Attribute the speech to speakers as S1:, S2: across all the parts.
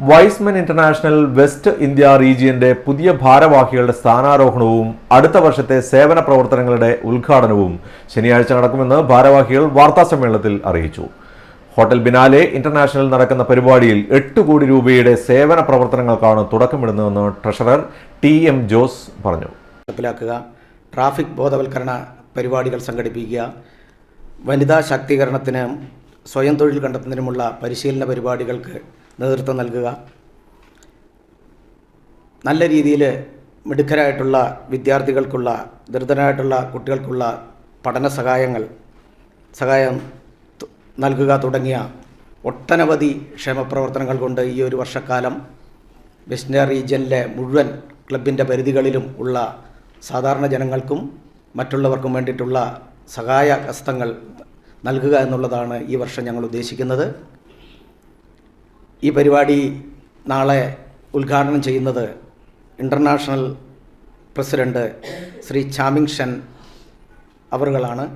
S1: Wise men international west India റീജിയന്റെ പുതിയ ഭാരവാഹികളുടെ സ്ഥാനാരോഹണവും അടുത്ത വർഷത്തെ സേവന പ്രവർത്തനങ്ങളുടെ ഉദ്ഘാടനവും ശനിയാഴ്ച നടക്കുമെന്ന് ഭാരവാഹികൾ വാർത്താസമ്മേളനത്തിൽ അറിയിച്ചു. ഹോട്ടൽ ബിനാലെ ഇന്റർനാഷണൽ നടക്കുന്ന പരിപാടിയിൽ 8 കോടി രൂപയുടെ സേവന പ്രവർത്തനങ്ങൾക്കാണ് തുടക്കമിടുന്നതെന്ന് ട്രഷറർ TM ജോസ് പറഞ്ഞു.
S2: ട്രാഫിക് ബോധവൽക്കരണ പരിപാടികൾ സംഘടിപ്പിക്കുക, വനിതാ ശാക്തീകരണത്തിന് സ്വയം തൊഴിൽ കണ്ടെത്തുന്നതിനുമുള്ള പരിശീലന പരിപാടികൾക്ക് നേതൃത്വം നൽകുക, നല്ല രീതിയിൽ മിടുക്കരായിട്ടുള്ള വിദ്യാർത്ഥികൾക്കുള്ള ദരിദ്രരായിട്ടുള്ള കുട്ടികൾക്കുള്ള പഠന സഹായം നൽകുക തുടങ്ങിയ ഒട്ടനവധി ക്ഷേമപ്രവർത്തനങ്ങൾ കൊണ്ട് ഈ ഒരു വർഷക്കാലം വെസ്റ്റ് ഇന്ത്യ റീജിയനിലെ മുഴുവൻ ക്ലബിൻ്റെ പരിധികളിലും ഉള്ള സാധാരണ ജനങ്ങൾക്കും മറ്റുള്ളവർക്കും വേണ്ടിയിട്ടുള്ള സഹായ ഹസ്തങ്ങൾ നൽകുക എന്നുള്ളതാണ് ഈ വർഷം ഞങ്ങൾ ഉദ്ദേശിക്കുന്നത്. ഈ പരിപാടി നാളെ ഉദ്ഘാടനം ചെയ്യുന്നത് ഇൻ്റർനാഷണൽ പ്രസിഡന്റ് ശ്രീ ചാമിങ് ഷൻ അവറുകളാണ്.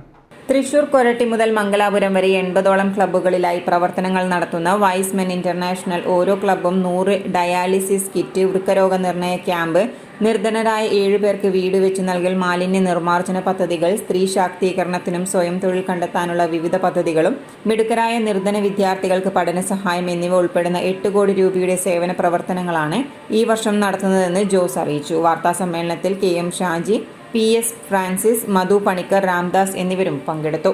S3: തൃശൂർ കൊരട്ടി മുതൽ മംഗലാപുരം വരെ 80ഓളം ക്ലബ്ബുകളിലായി പ്രവർത്തനങ്ങൾ നടത്തുന്ന വൈസ്മെൻ ഇന്റർനാഷണൽ ഓരോ ക്ലബ്ബും 100 ഡയാലിസിസ് കിറ്റ്, വൃക്കരോഗ നിർണയ ക്യാമ്പ്, നിർധനരായ 7 പേർക്ക് വീട് വെച്ച് നൽകൽ, മാലിന്യ നിർമ്മാർജ്ജന പദ്ധതികൾ, സ്ത്രീ ശാക്തീകരണത്തിനും സ്വയം തൊഴിൽ കണ്ടെത്താനുള്ള വിവിധ പദ്ധതികളും, മിടുക്കരായ നിർധന വിദ്യാർത്ഥികൾക്ക് പഠന സഹായം എന്നിവ ഉൾപ്പെടുന്ന 8 കോടി രൂപയുടെ സേവന പ്രവർത്തനങ്ങളാണ് ഈ വർഷം നടത്തുന്നതെന്ന് ജോസ് അറിയിച്ചു. വാർത്താസമ്മേളനത്തിൽ KM ഷാജി, PS ഫ്രാൻസിസ്, മധു പണിക്കർ, രാംദാസ് എന്നിവരും പങ്കെടുത്തു.